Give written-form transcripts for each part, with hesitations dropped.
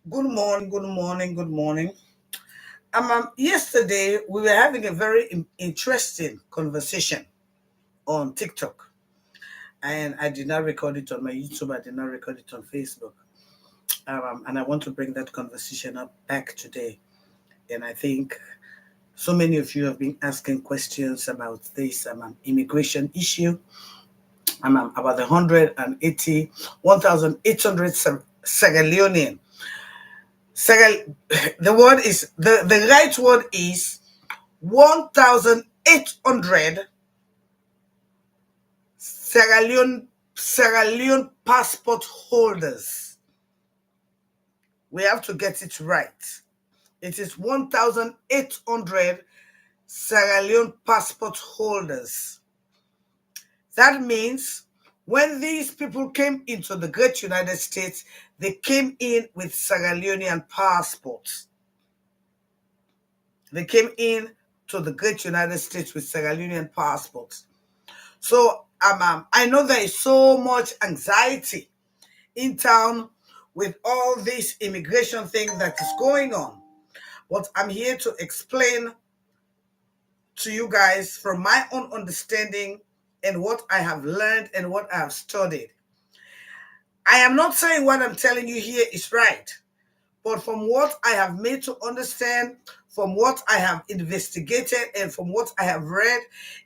Good morning, good morning, good morning. Yesterday we were having a very interesting conversation on TikTok, and I did not record it on my YouTube. I did not record it on Facebook, and I want to bring that conversation up back today. And I think so many of you have been asking questions about this immigration issue, about the 1,800 Sierra Leonean. The word is the right word is 1,800 Sierra Leone passport holders. We have to get it right. It is 1,800 Sierra Leone passport holders. That means when these people came into the great United States, they came in with Sierra Leonean passports. They came in to the great United States with Sierra Leonean passports. So I know there is so much anxiety in town with all this immigration thing that is going on. But I'm here to explain to you guys from my own understanding and what I have learned and what I have studied. I am not saying what I'm telling you here is right, but from what I have made to understand, from what I have investigated, and from what I have read,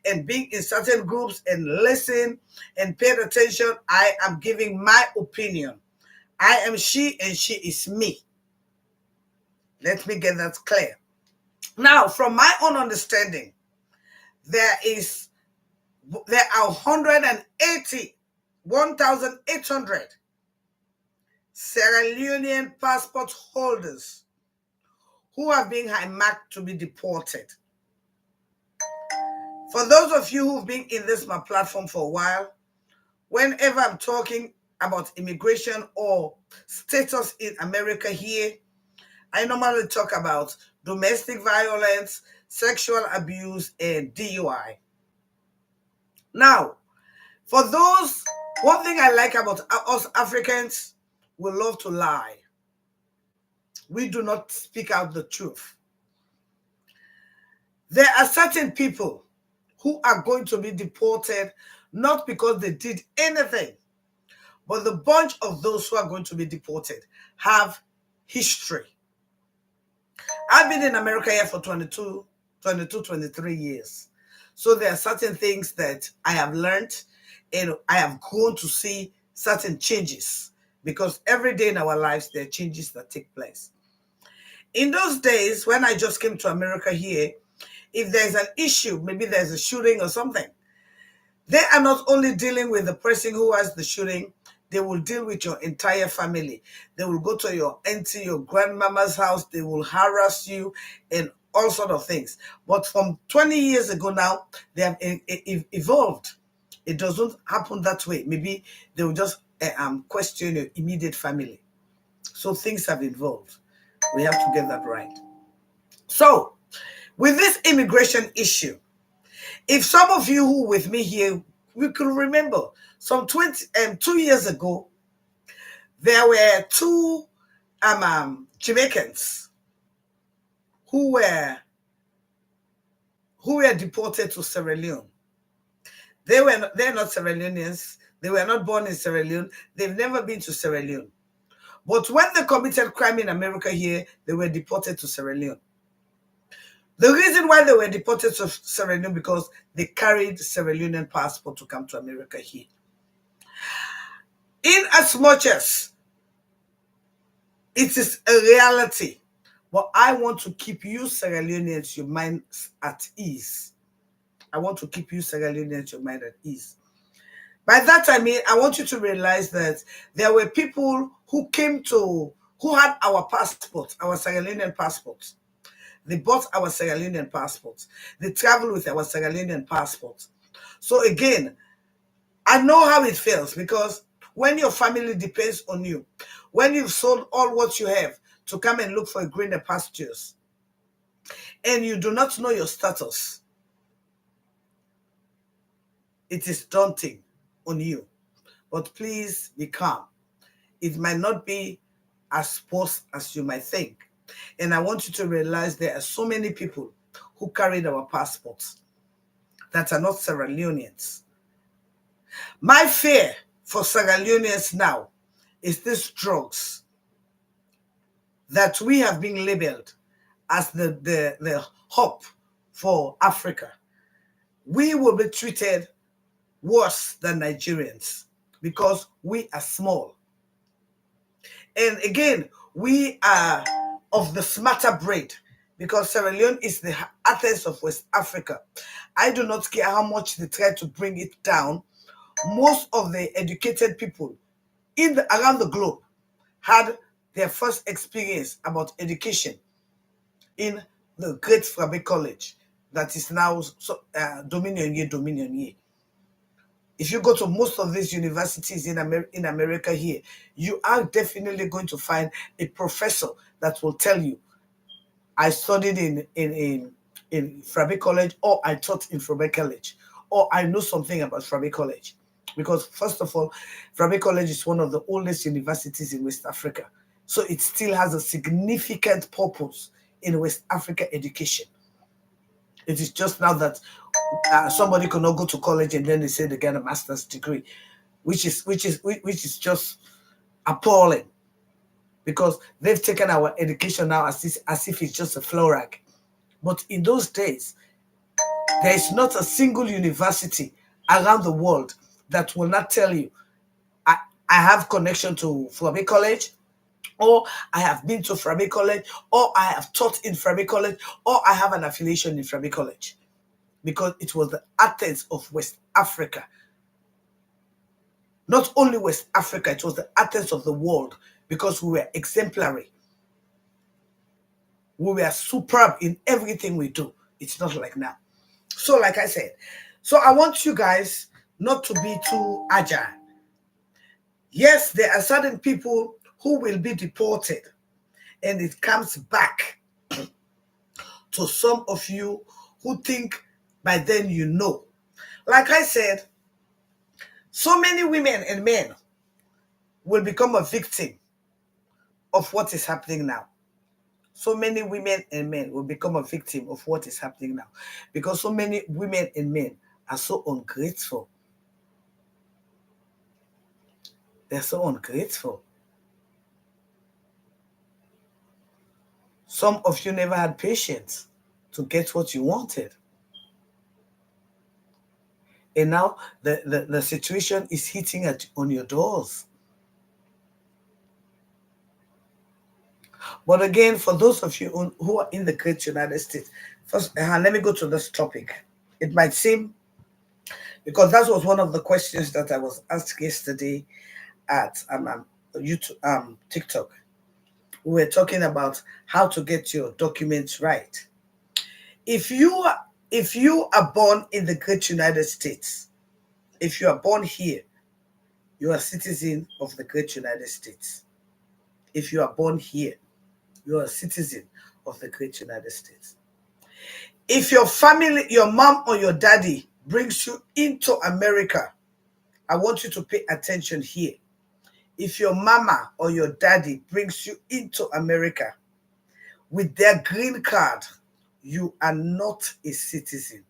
and being in certain groups and listen and paid attention, I am giving my opinion. I am she and she is me. Let me get that clear. Now, from my own understanding, there are 1,800 Sierra Leonean passport holders who are being hijacked to be deported. For those of you who've been in my platform for a while, whenever I'm talking about immigration or status in America here, I normally talk about domestic violence, sexual abuse, and DUI. Now, for those, one thing I like about us Africans, we love to lie. We do not speak out the truth. There are certain people who are going to be deported not because they did anything, but the bunch of those who are going to be deported have history. I've been in America here for 23 years. So there are certain things that I have learned and I have grown to see certain changes, because every day in our lives, there are changes that take place. In those days, when I just came to America here, if there's an issue, maybe there's a shooting or something, they are not only dealing with the person who has the shooting, they will deal with your entire family. They will go to your auntie, your grandmama's house. They will harass you and all sorts of things. But from 20 years ago now, they have evolved. It doesn't happen that way. Maybe they will just question your immediate family. So things have evolved. We have to get that right. So, with this immigration issue, if some of you who with me here, we could remember some 2 years ago, there were two Jamaicans who were deported to Sierra Leone. They're not Sierra Leoneans. They were not born in Sierra Leone. They've never been to Sierra Leone. But when they committed crime in America here, they were deported to Sierra Leone. The reason why they were deported to Sierra Leone because they carried Sierra Leonean passport to come to America here. In as much as it is a reality, but I want to keep you Sierra Leoneans, your minds at ease. I want to keep you Sierra Leoneans, your mind at ease. By that I mean, I want you to realize that there were people who had our passports, our Sierra Leonean passports. They bought our Sierra Leonean passports. They traveled with our Sierra Leonean passports. So again, I know how it feels, because when your family depends on you, when you've sold all what you have to come and look for greener pastures, and you do not know your status, it is daunting on you. But please be calm. It might not be as worse as you might think. And I want you to realize there are so many people who carried our passports that are not Sierra Leoneans. My fear for Sierra Leoneans now is these drugs that we have been labeled as the hub for Africa. We will be treated worse than Nigerians because we are small. And again, we are of the smarter breed because Sierra Leone is the Athens of West Africa. I do not care how much they try to bring it down. Most of the educated people around the globe had their first experience about education in the great Frabe College that is now Dominion Ye. If you go to most of these universities in America here, you are definitely going to find a professor that will tell you, I studied in Frabe College, or I taught in Frabe College, or I know something about Frabe College. Because first of all, Frabe College is one of the oldest universities in West Africa. So it still has a significant purpose in West Africa education. It is just now that somebody cannot go to college and then they say they get a master's degree, which is just appalling, because they've taken our education now as if it's just a flow rag. But in those days, there is not a single university around the world that will not tell you, I have connection to Frabe College, or I have been to Frabe College, or I have taught in Frabe College, or I have an affiliation in Frabe College. Because it was the Athens of West Africa. Not only West Africa, it was the Athens of the world, because we were exemplary. We were superb in everything we do. It's not like now. So like I said, so I want you guys not to be too agile. Yes, there are certain people who will be deported, and it comes back to some of you who think by then you know. Like I said, so many women and men will become a victim of what is happening now. So many women and men will become a victim of what is happening now, because so many women and men are so ungrateful. They're so ungrateful. Some of you never had patience to get what you wanted. And now the situation is hitting on your doors. But again, for those of you who are in the great United States, first, let me go to this topic. It might seem, because that was one of the questions that I was asked yesterday at YouTube, TikTok. We were talking about how to get your documents right. If you are born in the great United States, if you are born here, you are a citizen of the great United States. If you are born here, you are a citizen of the great United States. If your family, your mom or your daddy brings you into America, I want you to pay attention here. If your mama or your daddy brings you into America with their green card, you are not a citizen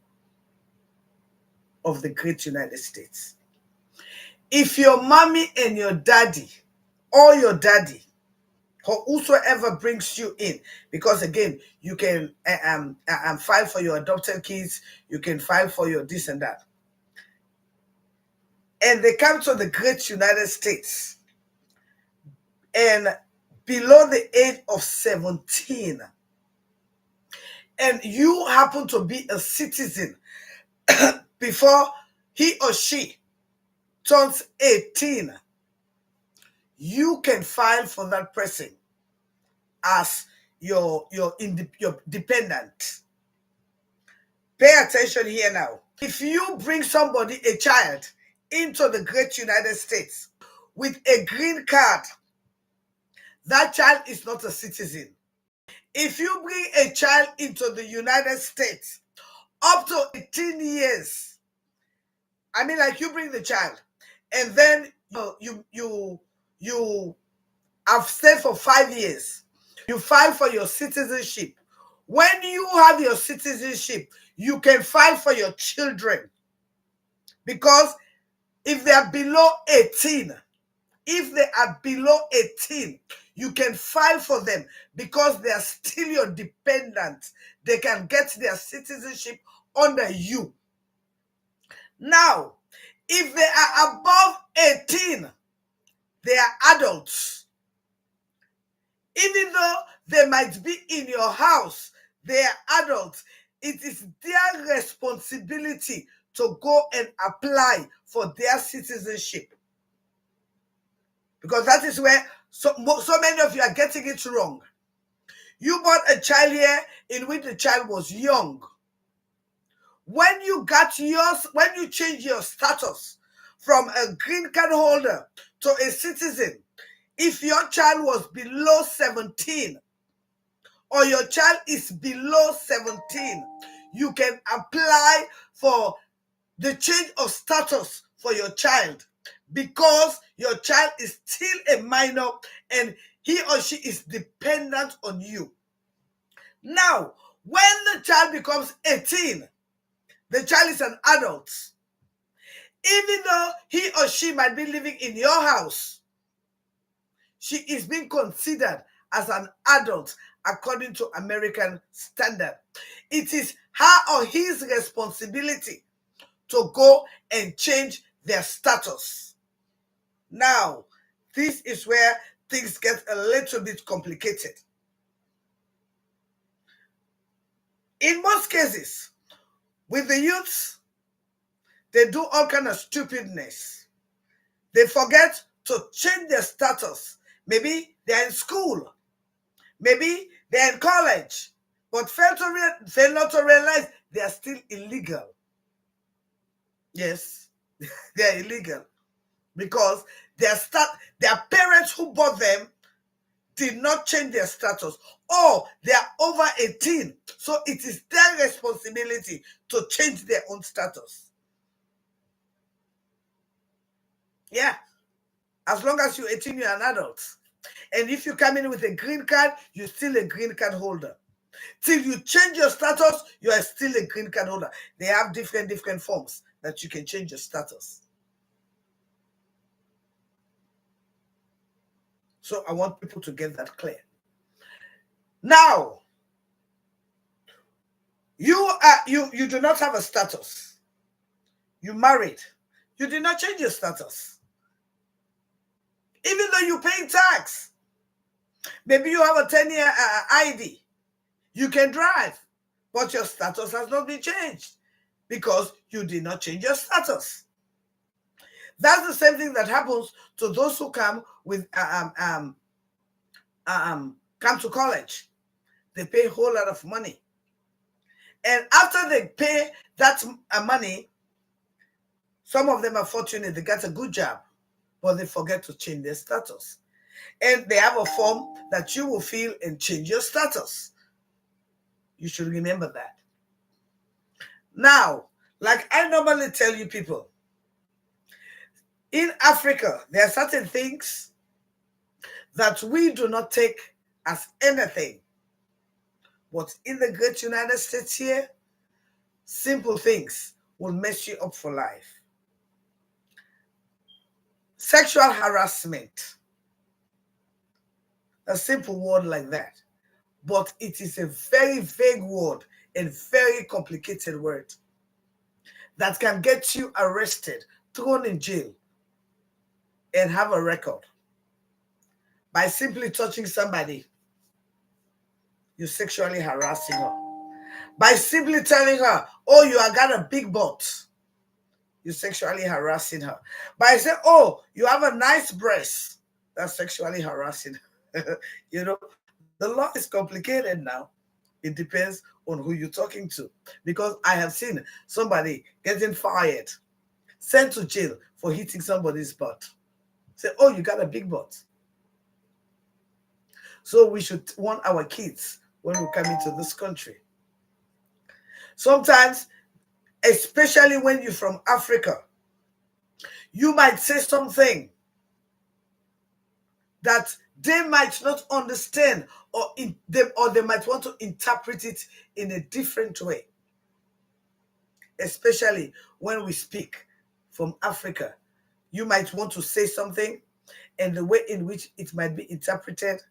of the great United States. If your mommy and your daddy, or your daddy, or whosoever brings you in, because again, you can file for your adopted kids, you can file for your this and that, and they come to the great United States and below the age of 17, and you happen to be a citizen before he or she turns 18, you can file for that person as your dependent. Pay attention here now. If you bring somebody, a child, into the great United States with a green card, that child is not a citizen. If you bring a child into the United States up to 18 years, I mean, like you bring the child and then you have stayed for 5 years. You file for your citizenship. When you have your citizenship, you can file for your children. Because if they are below 18, you can file for them because they are still your dependents. They can get their citizenship under you. Now, if they are above 18, they are adults. Even though they might be in your house, they are adults. It is their responsibility to go and apply for their citizenship. Because that is where so many of you are getting it wrong. You bought a child here in which the child was young. When you change your status from a green card holder to a citizen, if your child was below 17 or your child is below 17, you can apply for the change of status for your child because your child is still a minor and he or she is dependent on you. Now, when the child becomes 18, the child is an adult. Even though he or she might be living in your house, she is being considered as an adult according to American standard. It is her or his responsibility to go and change their status. Now, this is where things get a little bit complicated. In most cases, with the youths, they do all kind of stupidness. They forget to change their status. Maybe they're in school. Maybe they're in college. But fail not to realize they are still illegal. Yes, they're illegal. Because their parents who bought them did not change their status, or they are over 18. So it is their responsibility to change their own status. Yeah. As long as you're 18, you're an adult. And if you come in with a green card, you're still a green card holder. Till you change your status, you are still a green card holder. They have different forms that you can change your status. So I want people to get that clear. Now, you do not have a status. You married. You did not change your status. Even though you're paying tax. Maybe you have a 10-year ID. You can drive. But your status has not been changed because you did not change your status. That's the same thing that happens to those who come with come to college. They pay a whole lot of money. And after they pay that money, some of them are fortunate, they get a good job, but they forget to change their status. And they have a form that you will fill and change your status. You should remember that. Now, like I normally tell you people, in Africa, there are certain things that we do not take as anything. But in the great United States here, simple things will mess you up for life. Sexual harassment. A simple word like that. But it is a very vague word and very complicated word that can get you arrested, thrown in jail, and have a record. By simply touching somebody, you're sexually harassing her. By simply telling her, oh, you have got a big butt, you're sexually harassing her. By saying, oh, you have a nice breast, that's sexually harassing her. You know, the law is complicated now. It depends on who you're talking to. Because I have seen somebody getting fired, sent to jail for hitting somebody's butt. Say, oh, you got a big butt. So we should want our kids when we come into this country. Sometimes, especially when you're from Africa, you might say something that they might not understand, or they might want to interpret it in a different way. Especially when we speak from Africa, you might want to say something, and the way in which it might be interpreted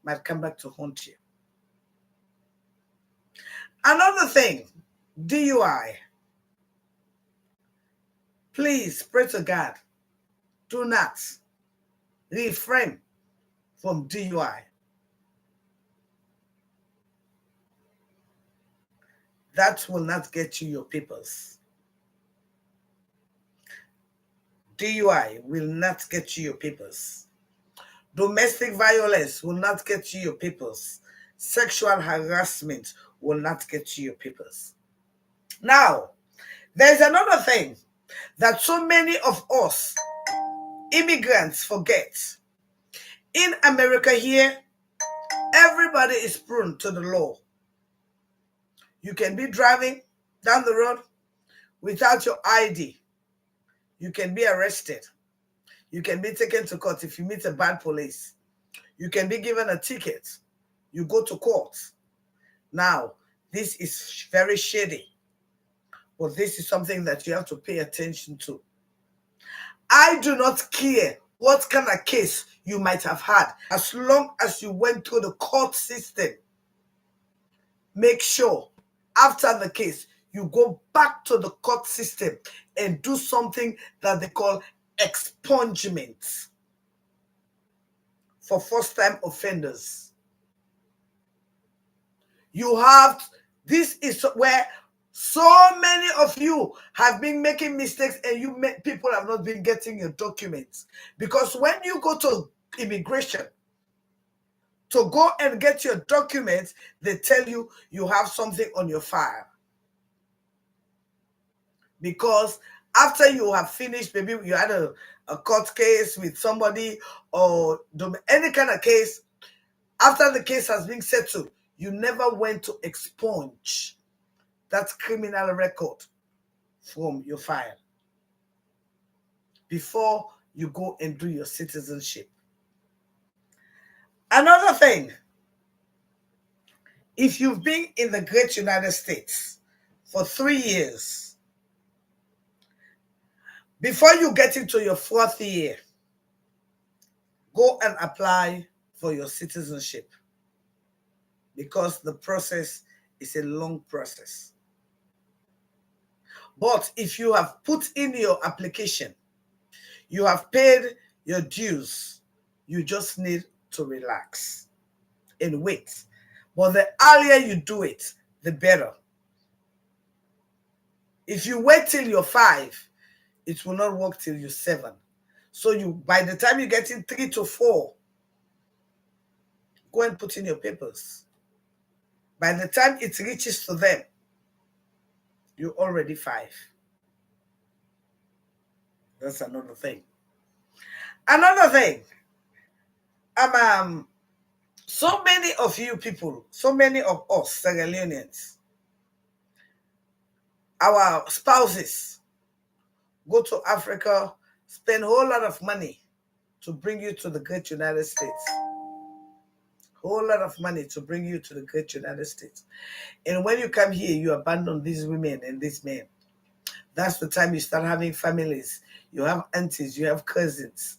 might come back to haunt you. Another thing, DUI. Please pray to God. Do not refrain from DUI. That will not get you your papers. DUI will not get you your papers. Domestic violence will not get you your papers. Sexual harassment will not get you your papers. Now, there's another thing that so many of us immigrants forget. In America here, everybody is prone to the law. You can be driving down the road without your ID. You can be arrested. You can be taken to court if you meet a bad police. You can be given a ticket. You go to court. Now, this is very shady, but this is something that you have to pay attention to. I do not care what kind of case you might have had, as long as you went through the court system. Make sure after the case, you go back to the court system and do something that they call expungement for first-time offenders. This is where so many of you have been making mistakes, and people have not been getting your documents. Because when you go to immigration to go and get your documents, they tell you you have something on your file. Because after you have finished, maybe you had a court case with somebody or any kind of case, after the case has been settled, you never went to expunge that criminal record from your file before you go and do your citizenship. Another thing, if you've been in the great United States for 3 years, before you get into your 4th year, go and apply for your citizenship, because the process is a long process. But if you have put in your application, you have paid your dues, you just need to relax and wait. But the earlier you do it, the better. If you wait till you're 5, it will not work till you're 7. So by the time you get in 3 to 4, go and put in your papers. By the time it reaches to them, you're already 5. That's another thing. Another thing, so many of you people, so many of us Sierra Leoneans, our spouses go to Africa, spend a whole lot of money to bring you to the great United States. Whole lot of money to bring you to the great United States. And when you come here, you abandon these women and these men. That's the time you start having families. You have aunties, you have cousins.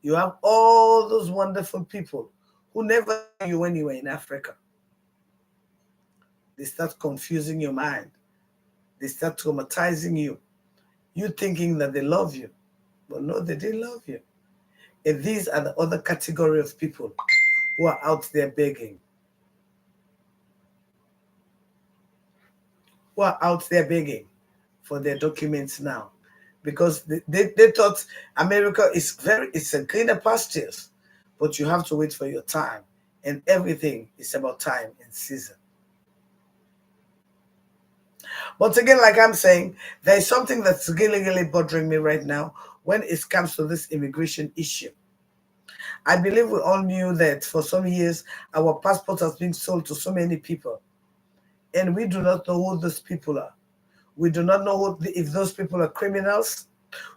You have all those wonderful people who never knew you when you were in Africa. They start confusing your mind. They start traumatizing you. You thinking that they love you. But no, they didn't love you. And these are the other category of people who are out there begging. Who are out there begging for their documents now. Because they thought America it's a greener pastures, but you have to wait for your time. And everything is about time and season. But again, like I'm saying, there is something that's really, really bothering me right now when it comes to this immigration issue. I believe we all knew that for some years our passport has been sold to so many people, and we do not know who those people are. We do not know if those people are criminals.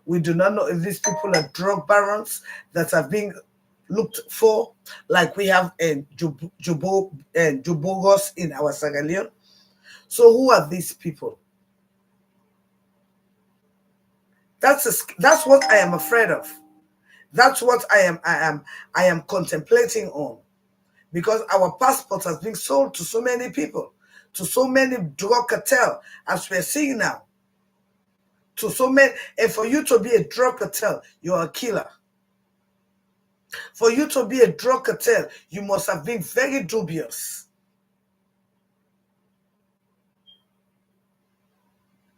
We do not know if these people are drug barons that are being looked for, like we have Jubogos in our Sierra Leone. So who are these people? That's what I am afraid of. That's what I am contemplating on, because our passport has been sold to so many people, to so many drug cartel, as we're seeing now. To so many, and for you to be a drug cartel, you're a killer. For you to be a drug cartel, you must have been very dubious.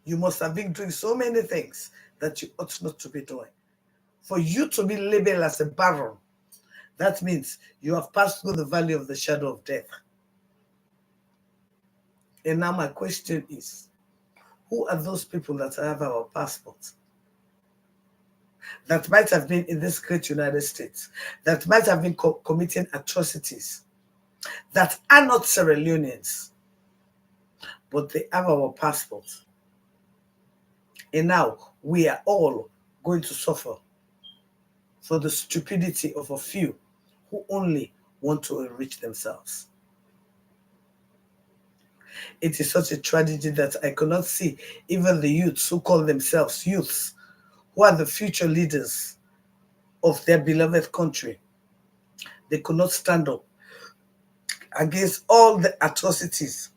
You must have been doing so many things that you ought not to be doing. For you to be labeled as a baron, that means you have passed through the valley of the shadow of death. And now my question is, who are those people that have our passports? That might have been in this great United States, that might have been committing atrocities, that are not Sierra Leoneans, but they have our passports. And now we are all going to suffer for the stupidity of a few who only want to enrich themselves. It is such a tragedy that I cannot see even the youths who call themselves youths, who are the future leaders of their beloved country. They could not stand up against all the atrocities,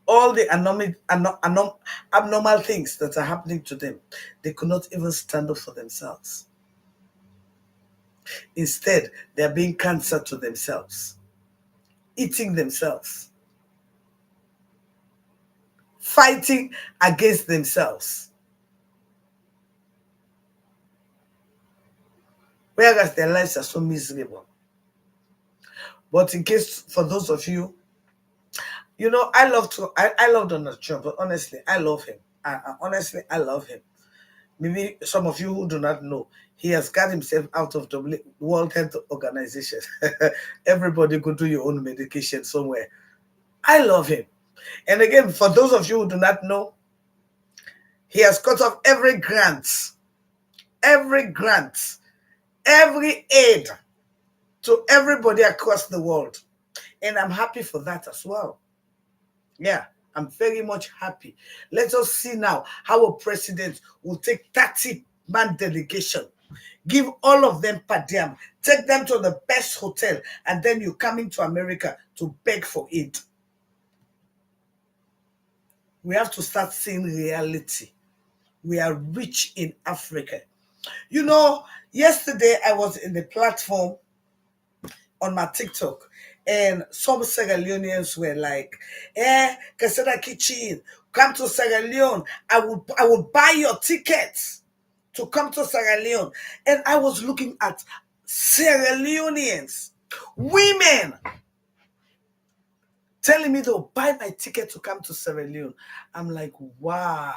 all the abnormal things that are happening to them. They could not even stand up for themselves. Instead, they are being cancer to themselves, eating themselves, fighting against themselves. Whereas their lives are so miserable. But in case, for those of you, I love Donald Trump, but honestly, I love him. Honestly, I love him. Maybe some of you who do not know, he has got himself out of the World Health Organization. Everybody go do your own medication somewhere. I love him. And again, for those of you who do not know, he has cut off every grant, every aid to everybody across the world. And I'm happy for that as well. Yeah, I'm very much happy. Let us see now how a president will take 30-man delegation, give all of them per diem, take them to the best hotel, and then you come into America to beg for aid. We have to start seeing reality. We are rich in Africa. Yesterday I was in the platform on my TikTok, and some Sierra Leoneans were like, Casada Kitchen, come to Sierra Leone. I will buy your tickets to come to Sierra Leone. And I was looking at Sierra Leoneans, women, telling me they'll buy my ticket to come to Sierra Leone. I'm like, wow.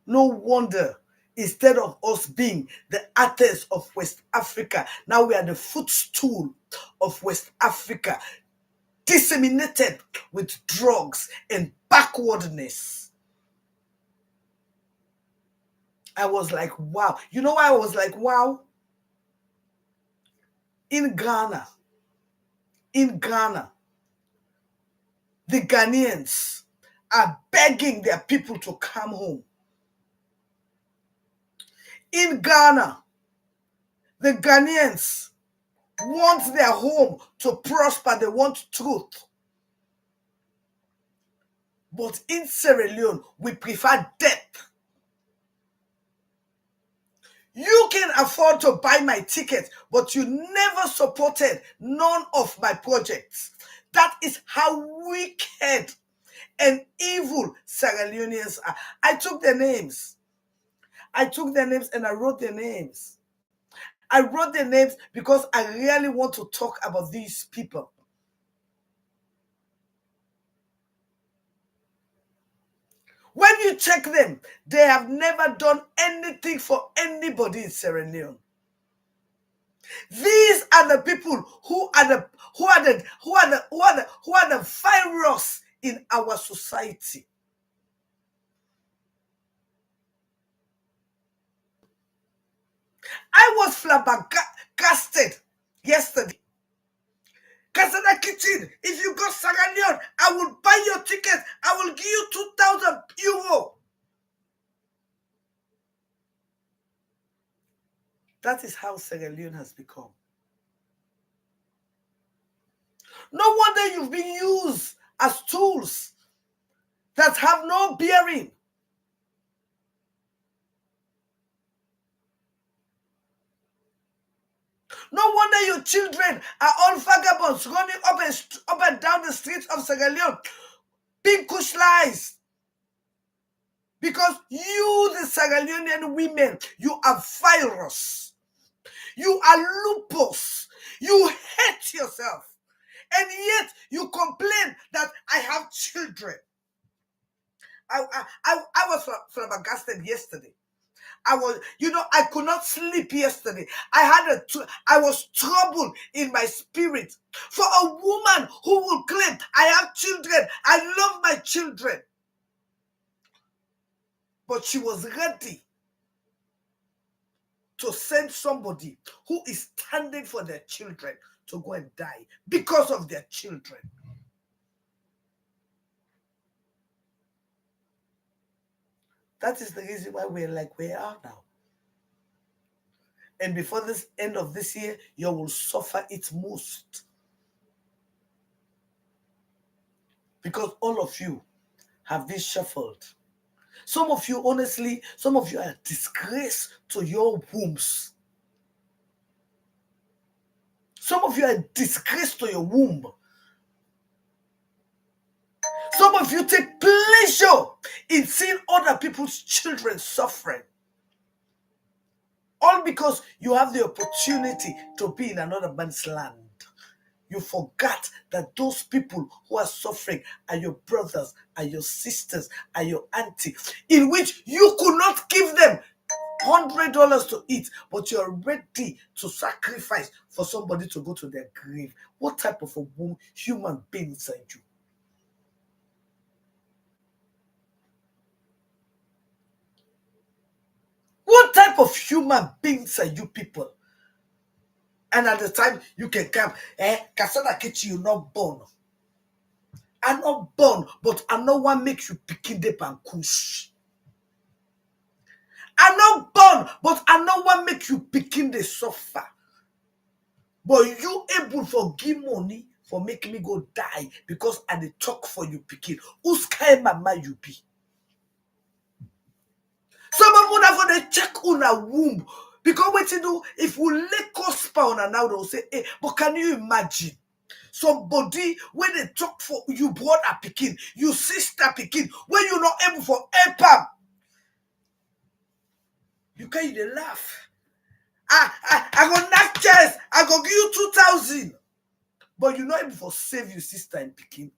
No wonder, instead of us being the Athens of West Africa, now we are the footstool of West Africa, disseminated with drugs and backwardness. I was like, wow. You know why I was like, wow? In Ghana, the Ghanaians are begging their people to come home. In Ghana, the Ghanaians want their home to prosper. They want truth. But in Sierra Leone, we prefer death. You can afford to buy my ticket, but you never supported none of my projects. That is how wicked and evil Sierra Leoneans are. I took their names and I wrote their names. I wrote their names because I really want to talk about these people. When you check them, they have never done anything for anybody in Sierra Leone. These are the people who are the virus in our society. I was flabbergasted yesterday. Casada Kitchen, if you go Sierra Leone, I will buy your ticket. I will give you €2,000. That is how Sierra Leone has become. No wonder you've been used as tools that have no bearing. No wonder your children are all vagabonds running up and down the streets of Sierra Leone, being kushlies. Because you, the Sierra Leonean women, you are virus. You are lupus. You hate yourself. And yet you complain that I have children. I was flabbergasted yesterday. I could not sleep yesterday. I was troubled in my spirit. For a woman who will claim, I have children, I love my children. But she was ready to send somebody who is standing for their children to go and die because of their children. That is the reason why we're like we are now. And before this end of this year, you will suffer it most. Because all of you have been shuffled. Some of you, honestly, some of you are a disgrace to your wombs. Some of you are a disgrace to your womb. Some of you take pleasure in seeing other people's children suffering. All because you have the opportunity to be in another man's land. You forgot that those people who are suffering are your brothers, are your sisters, are your auntie, in which you could not give them $100 to eat, but you're ready to sacrifice for somebody to go to their grave. What type of a human beings are you? What type of human beings are you people? And at the time you can come, Casada kitchen, you're not born. I'm not born, but I know what makes you picking the pankush. I'm not born, but I know what makes you picking the suffer. But you able for give money for making me go die because I dey talk for you picking. Whose kind mama you be? Some of una for the check una womb. Because what you do, if we lay cost on now, they'll say, hey, but can you imagine? Somebody when they talk for you brother picking, you sister picking, when you're not able for help, you can't even laugh. I go knock chest, I go give you 2,000. But you're not able for save your sister and picking.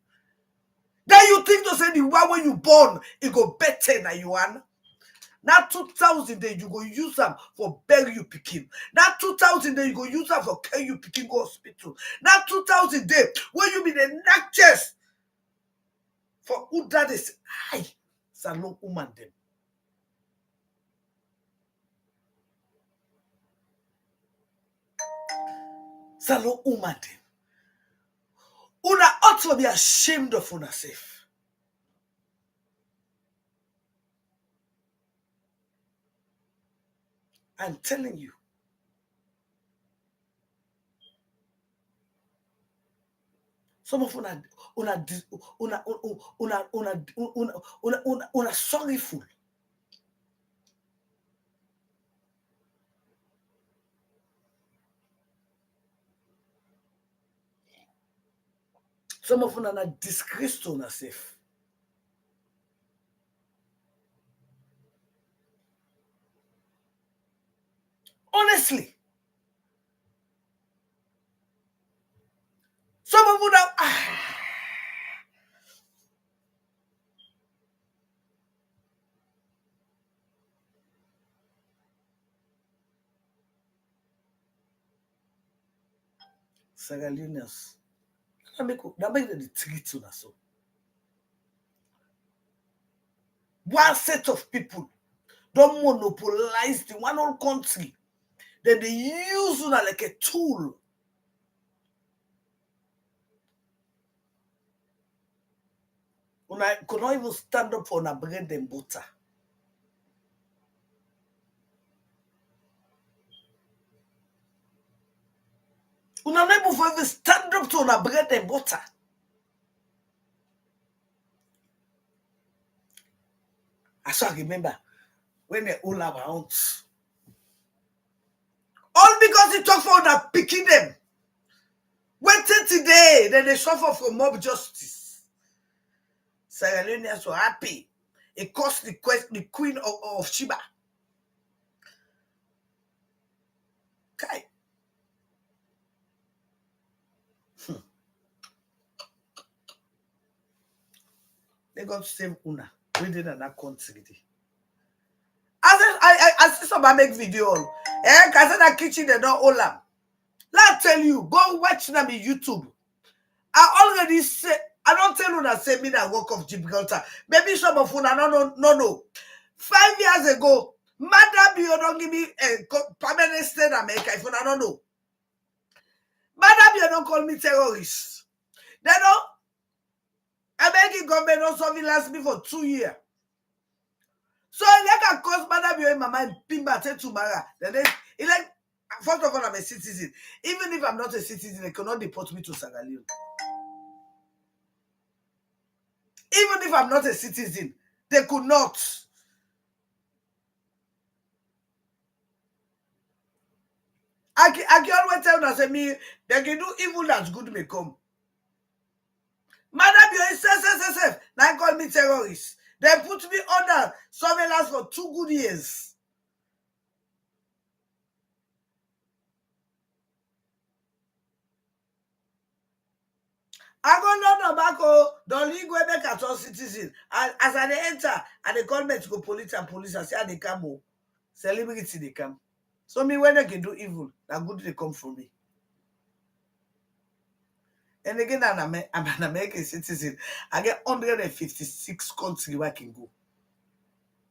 Then you think to say the one when you born, it go better than you want. Now 2,000 then you go use them for bury you picking. Now 2,000 then you go use them for carry you picking go hospital. Now 2,000 then when you be the knock chest for who that is hi salon woman them. Salon woman them. Una ought to be ashamed of una self. I'm telling you. Some of una sorryful. Some of una disgrace to una self. Honestly. Some of una. Sierra Leoneans. That make the treat so. One set of people don't monopolize the one whole country. Then they use una like a tool. Una could not even stand up for una bread and butter. Una not able to even stand up to una bread and butter. I still remember when they all have aunts. All because he talk for una picking them. Waiting today, then they suffer from mob justice. Sierra Leoneans were happy. It cost the queen of Sheba. Okay. They got to save una within that country. I see somebody make video. Casadakitchen they don't hold them. Let tell you, go watch them on YouTube. I already say, I don't tell you that say me that work of Gibraltar. Maybe some of you no. 5 years ago, Madam, you don't give me a permanent stay in America if you don't know. Madam, you don't call me terrorist. They don't. American government don't surveillance me for 2 years. So I can cause Madam, you in my mind, Pimba, tomorrow. Then it like, first of all, I'm a citizen. Even if I'm not a citizen, they cannot deport me to Sierra Leone. Even if I'm not a citizen, they could not. I can always tell them, say me, they can do evil that's good may come. Madam, you safe. Now call me terrorist. They put me under surveillance for 2 good years. I go London back don't leave go back at all citizen. As I they enter, and they call me to go police I say they come. Celebrity they come. So me when they can do evil, that good they come from me. And again, I'm an American citizen. I get 156 countries where I can go.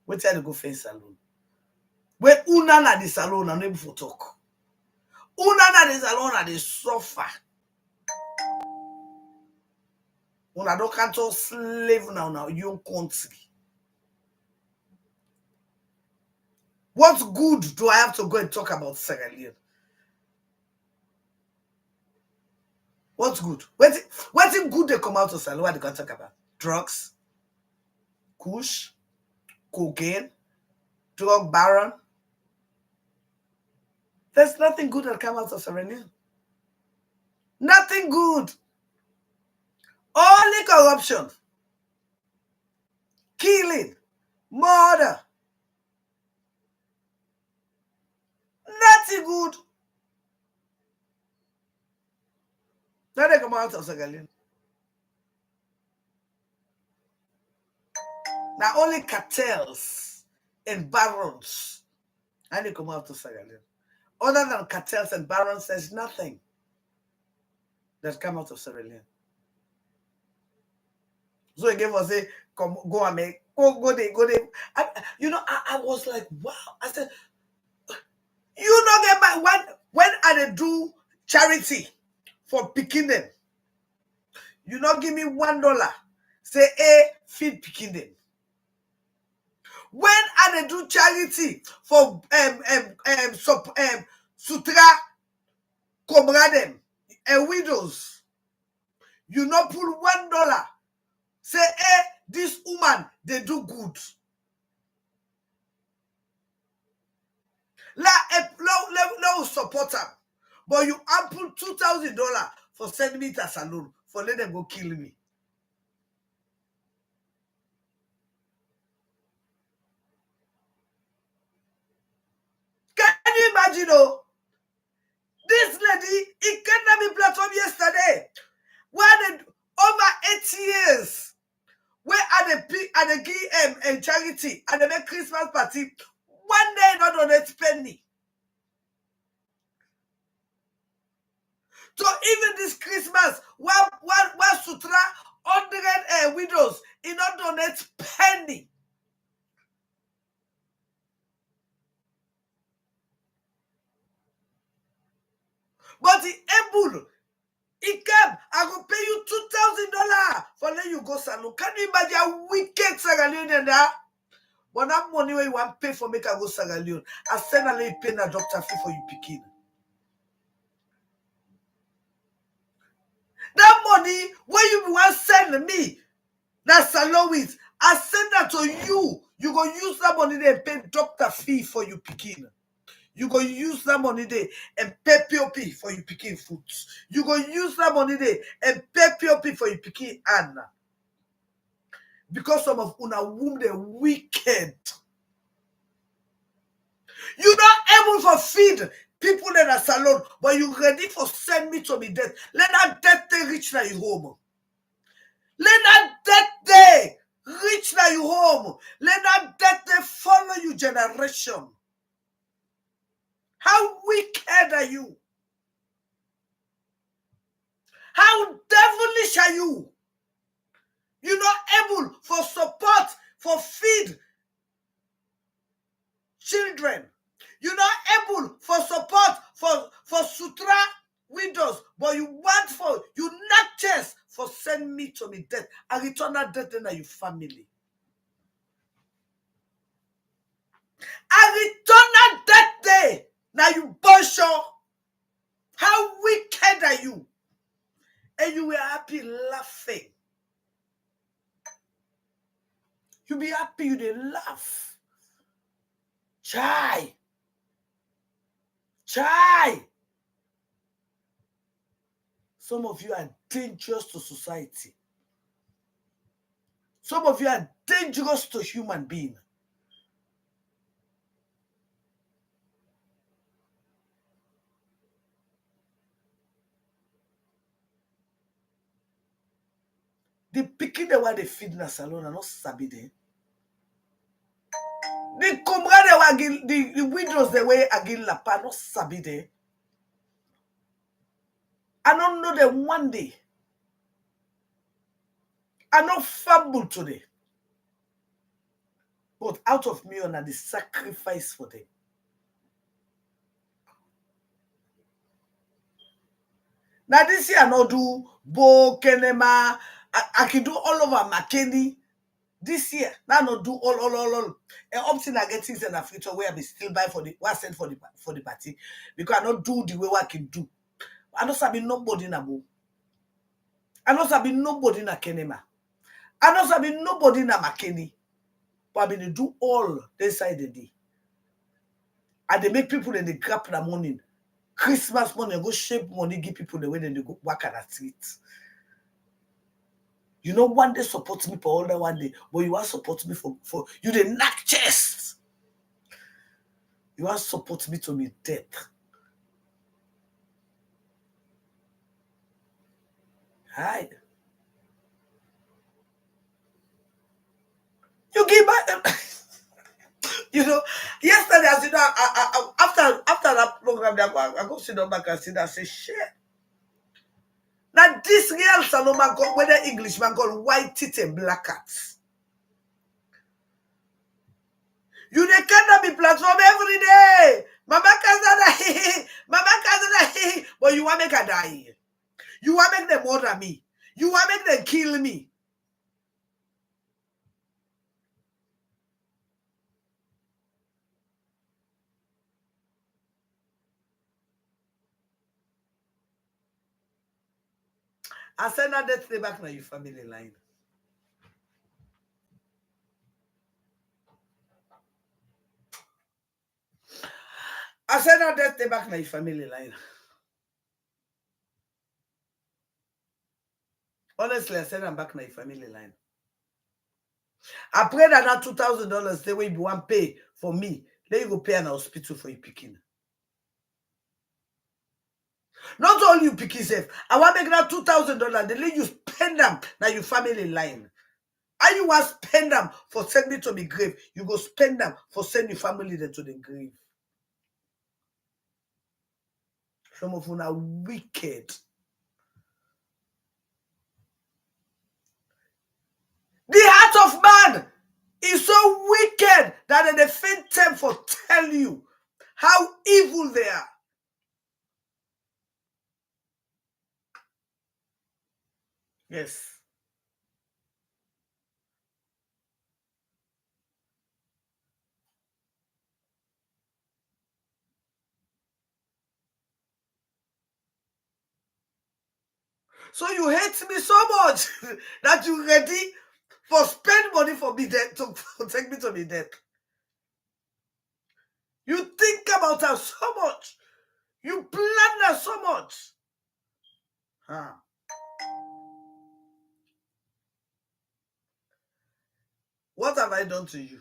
Wait till I go face salon. Where una na the salon and able for talk. Una na the salon and they suffer. Una don't can't slave now your country. What good do I have to go and talk about Sierra Leone? What's good? What's good they come out of Sierra Leone? What they can talk about? Drugs, kush, cocaine, drug baron. There's nothing good that come out of Sierra Leone. Nothing good. Only corruption, killing, murder. Nothing good. Now they come out of Sierra Leone. Now only cartels and barons. And they come out of Sierra Leone. Other than cartels and barons, there's nothing that come out of Sierra Leone. So he gave us a go and make go there. I was like, wow. I said, you don't get back when I do charity for picking them. You not give me $1. Say, feed picking them. When I do charity for sutra comrades and widows, you not pull $1. Say, this woman, they do good. Let support them. But you ample $2,000 for sending me to a salon for let them go kill me. Can you imagine, this lady, it came to me platform yesterday, where over 8 years, where at the give and charity and they make Christmas party, one day not donate penny. So even this Christmas, one sutra, 100 widows, in not donate penny. But he able, he came, I will pay you $2,000 for letting you go salon. Can you imagine how wicked Sierra Leone and that? But that money where you want to pay for make I go Sierra Leone, I send a lady pay a doctor fee for you picking. That money where you want to send me, that salon with, I send that to you. You go use that money there and pay doctor fee for you picking. You go use that money there and pay POP for you picking food. You go use that money there and pay POP for you picking Anna. Because some of una womb they wicked. You not able for feed people in a salon, but you ready for send me to be dead. Let that death day reach now you home. Let that death day reach now you home. Let that death day follow you generation. How wicked are you? How devilish are you? You're not able for support, for feed children. You're not able for support, for sutra widows, but you want for, you not just for send me to me death. I return that death in your family. I return that death day. Now you bush. How wicked are you? And you were happy laughing. You be happy, you didn't laugh. Chai. Some of you are dangerous to society. Some of you are dangerous to human being. The picking the way they feed in a salon are not sabi there. The comrade the widows the way again la pa not sabi there. I don't know them one day. I not fumble today. But out of me on the sacrifice for them. Now this year I not do Bo Kenema. I can do all over McKinney. This year, now not do all. And option I get things in the future where I be still buy for the what send for the party. Because I not do the way I can do. I don't sabi nobody in a Bo. I don't sabi nobody in a Kenema. I don't sabi nobody in a McKinney. But I been do all this side the day. And they make people in the grab in the morning. Christmas morning, go shape money, give people the way they go work at the street. You know, one day support me for all that one day, but you want to support me for you the knock chest. You want to support me to me death. Hi. You give back. You know, yesterday, as you know, after that program, I go sit down back and sit down and say, shit. Now, this real Saloma got whether Englishman called white teeth and black cats. You they cannot be platform every day. Mama Casada, Mama Casada, but you want to make her die. You want to make them murder me. You want to make them kill me. I send that death stay back now your family line. I send that death stay back now your family line. Honestly, I send them back now your family line. I pray that $2,000 the way you want pay for me. Then you go pay an hospital for your picking. Not only you pick yourself. I want to make that $2,000. They let you spend them now your family line. And you want to spend them for send me to the grave. You go spend them for send your family there to the grave. Some of you are wicked. is so wicked that they faint time for tell you how evil they are. Yes. So you hate me so much that you ready for spend money for me dead to take me to be dead. You think about her so much. You plan her so much. Huh. What have I done to you?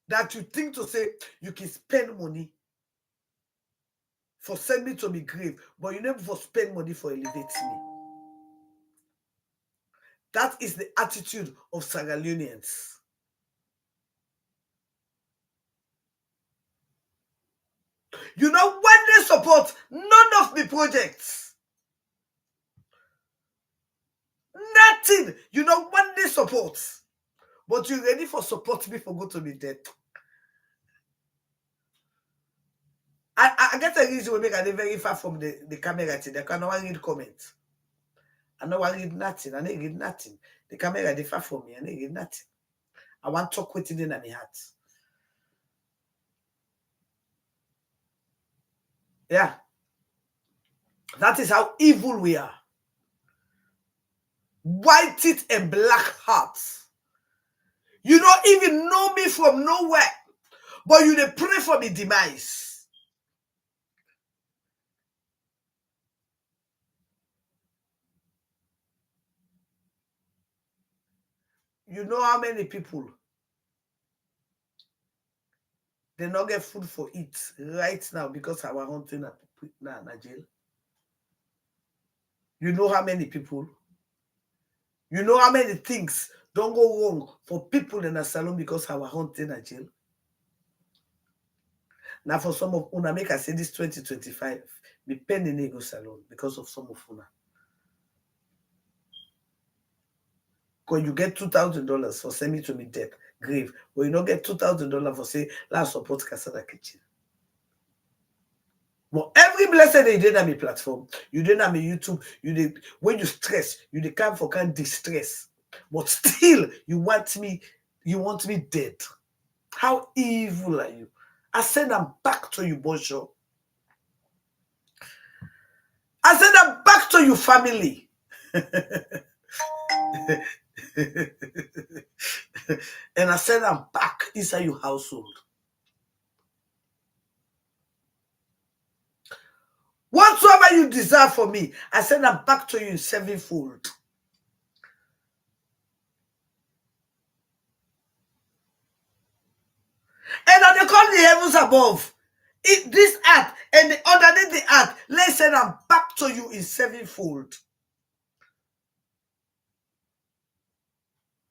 That you think to say you can spend money for send me to my grave, but you never for spend money for elevate me. That is the attitude of Sierra Leoneans. You know, when they support none of the projects, nothing. You know, when they support, but you ready for support me for go to be dead. I get a reason we make a very far from the camera today. I cannot read comments. I don't want to read nothing. I don't read nothing. The camera is far from me. I don't read nothing. I want to talk with it in my heart. Yeah. That is how evil we are. White teeth and black hearts. You don't even know me from nowhere, but you dey pray for me demise. You know how many people they not get food for eat right now because our hunting na jail? You know how many people? You know how many things don't go wrong for people in a salon because our hunting na jail? Now for some of una, make I say this 2025, be penny nego salon because of some of una. Because you get $2,000 for send me to me death grave, but you don't get $2,000 for say let's support Casada kitchen. But every blessed day you did on my platform, you did on my YouTube, you did when you stress, you did come for kind distress. But still, you want me dead. How evil are you? I send them back to you, Bonjour. I send them back to your family. And I send them back inside your household. Whatsoever you desire for me, I send them back to you in sevenfold. And I they call the heavens above. This earth and the underneath the earth, let's send them back to you in sevenfold.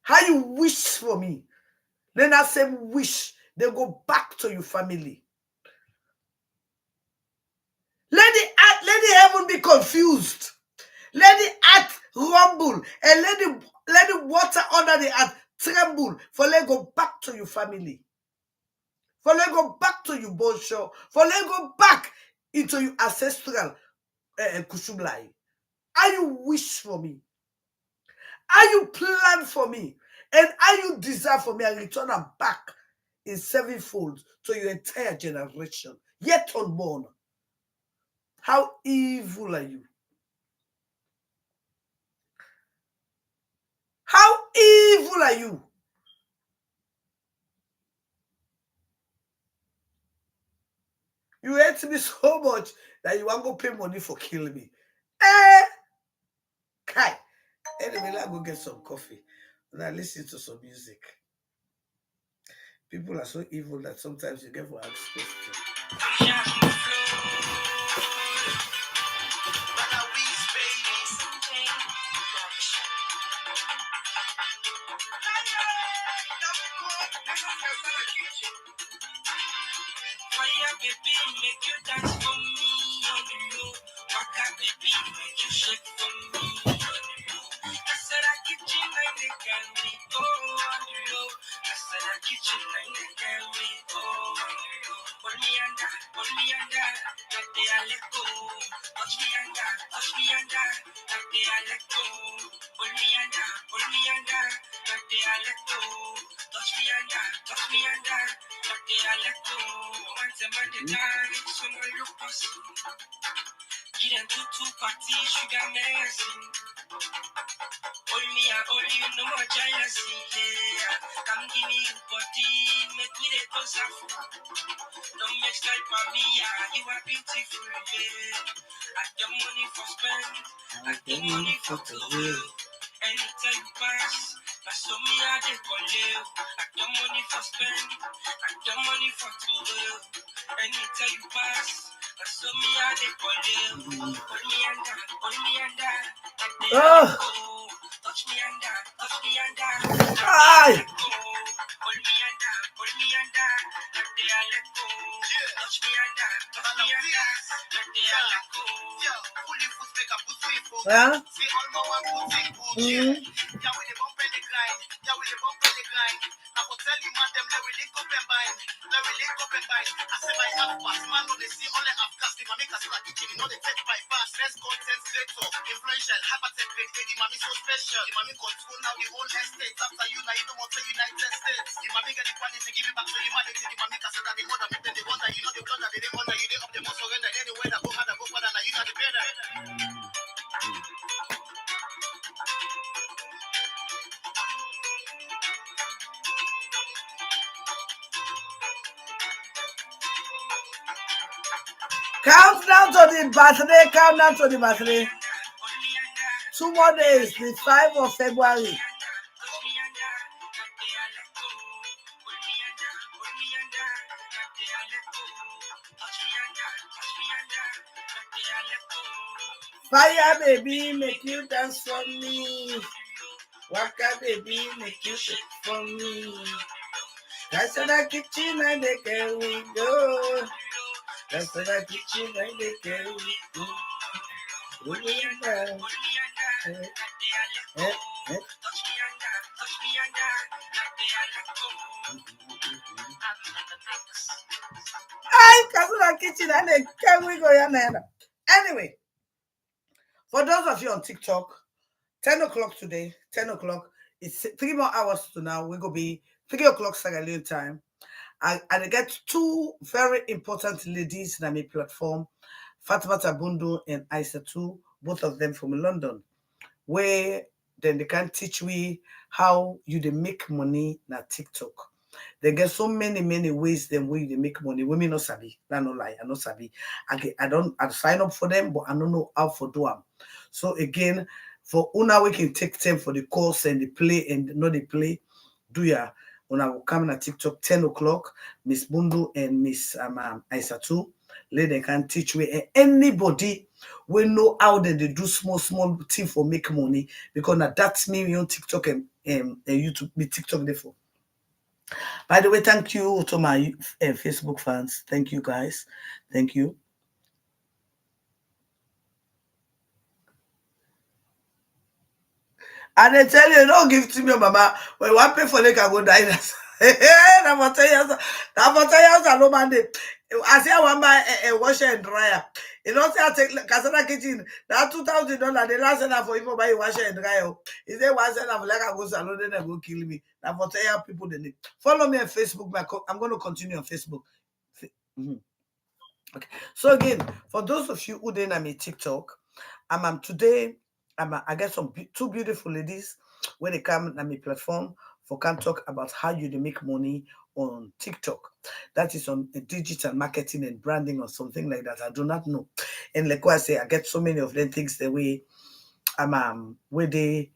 How you wish for me, then that same wish, they go back to your family. Let the heaven be confused. Let the earth rumble and let the water under the earth tremble. For let go back to your family. For let go back to your bonshore. For let go back into your ancestral kushumlai. How you wish for me? How you plan for me? And how you desire for me? And return them back in sevenfold to your entire generation, yet unborn. How evil are you? How evil are you? You hate me so much that you want to pay money for killing me. Kai. Anyway, let's go get some coffee. Now listen to some music. People are so evil that sometimes you get for ask questions. Fire baby, make you dance for me on the low. Waka baby, make you shake for me on the low. Casada kitchen, and they can be oh. touch me and that, touch me and that, that day I let go. Hold me and that, hold me and that, that day I let go. Touch me and that, touch me and that, that day I let go. Once a man the time, so no look possible. Get them two party, sugar medicine. Hold me and hold you, no more jealousy, yeah. Come give me your body, make me the cause of. Don't make like me, yeah. You are beautiful, yeah. I get money for spend, I get money for to will. Anytime you pass, that's so me I get call you. I get money for spend, I get money for to will. Anytime you pass, that's so me I get call you. Hold me and that, hold me and that. Touch me and that, touch me and that. Hold me and that, hold me and that. That day I let go. Touch me and that, touch me and that. That day I let go. Fully foot make a put free for. See all my one put take good. Yeah, with the bump and the grind. Yeah, with the bump and the grind. I will tell you man them let we link up and bind. Let we link up and bind. I say my half pass man no they see all the half cast. The mommy Casada kitchen, you know they take by pass. Best content creator, influential, hypertech, the mommy so special. The mommy control now the whole estate. After you now you don't want to United States. The mommy get the quality give it back to humanity. The mommy Casada the mother make them the wonder. You know the wonder they didn't wonder. You didn't up the most surrender. Anywhere that go hard go further. Now you know the better. Count down to the birthday, count down to the birthday. 2 more days, the 5th of February. Fire baby, make you dance for me. Waka baby, make you shake for me. Casadakitchen and they can we go. Casadakitchen and they can we go. Casadakitchen and they can we go. Anyway, for those of you on TikTok, 10 o'clock today, 10 o'clock, it's 3 more hours to now. We're going to be 3 o'clock Sierra Leone time. And I get 2 very important ladies in my platform, Fatima Bundu and Aisatu, both of them from London, where then they can teach me how you they make money na TikTok. They get so many ways them way they make money. Women no sabi, that no lie, I no sabi. I sign up for them, but I don't know how to do them. So again, for una we can take time for the course and the play and not the play. Do ya? Una will come na TikTok 10 o'clock. Miss Bundu and Miss Aisatu, they can teach me. And anybody will know how they do small thing for make money because now that's me on TikTok and YouTube. Me TikTok therefore. By the way, thank you to my Facebook fans. Thank you guys. Thank you. And they tell you, don't give to me, mama. When you want pay for they can go die. That for 10 years. That for 10 years, I no man. I say I want buy a washer and dryer. You know, say I take Casada kitchen. That $2,000. The last time for even buy a washer and dryer. He say one cent I'm like I go salon, then they go kill me. That for 10 years people they need. Follow me on Facebook. I'm going to continue on Facebook. Okay. So again, for those of you who didn't have me TikTok, today. I get some 2 beautiful ladies when they come on my platform for can talk about how you make money on TikTok. That is on digital marketing and branding or something like that. I do not know. And like what I say, I get so many of them things the way where they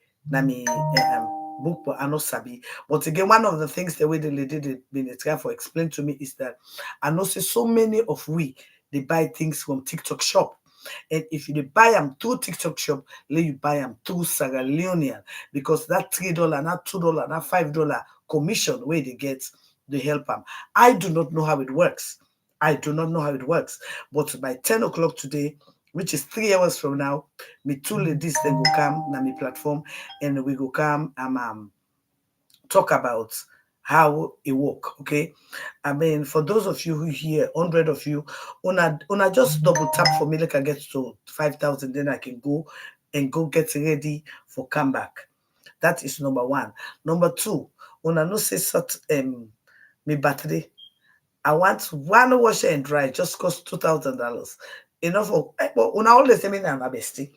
book but I know sabi. But again, one of the things the way the lady did been trying for explain to me is that I know say so many of they buy things from TikTok shop. And if you buy them through TikTok shop, let you buy them through Sierra Leonean because that $3, not $2, not $5 commission where they get, they help them. I do not know how it works. But by 10 o'clock today, which is 3 hours from now, me 2 ladies then will come on my platform and we will come talk about how it work. Okay, I mean, for those of you who hear 100 of you, una just double tap for me, like I get to 5,000, then I can go and go get ready for comeback. That is number one. Number two, una no say sort me birthday. I want one washer and dry, just cost $2,000. Enough for but una always say me na my bestie.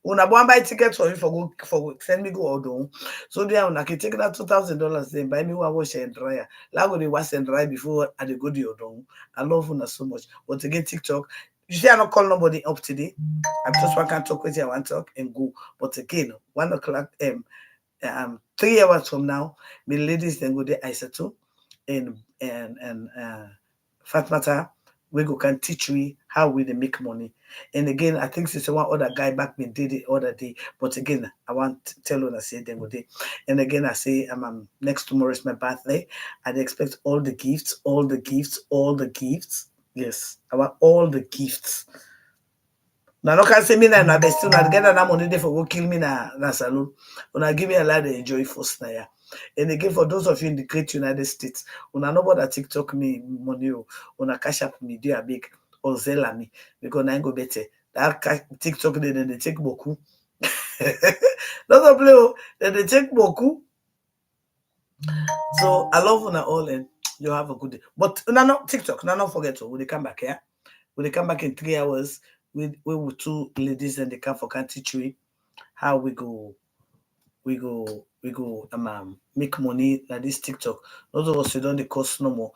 Una go and buy ticket for me for send me go Odon. So there una can take that $2,000 then buy me one washer and dryer. Like go dey wash and dry before I dey go the Odon. I love una so much. But again, TikTok, you see I not call nobody up today. I just want to talk with you, I want to talk and go. But again, 1 o'clock 3 hours from now, the ladies then go there Isato and Fatmata, we go can teach we how we dey make money. And again, I think since one other guy back me did it other day. But again, I want to tell you I say then go there. And again, I say next tomorrow is my birthday. I expect all the gifts, all the gifts, all the gifts. Yes, I want all the gifts. Now, no can say me na best una get that money there for go kill me na salon. Una give me a lot of enjoy first na ya. And again, for those of you in the great United States, una know about that TikTok me money o, una cash up me do a big or Zella me because na go better. That TikTok they take beaucoup. Not a play o, they take beaucoup. So I love una all and you have a good day. But no TikTok, not forget to when they come back, yeah. When they come back in 3 hours, we with two ladies and they come for can teach you how we go make money like this TikTok. Those of us we don't the cost no more.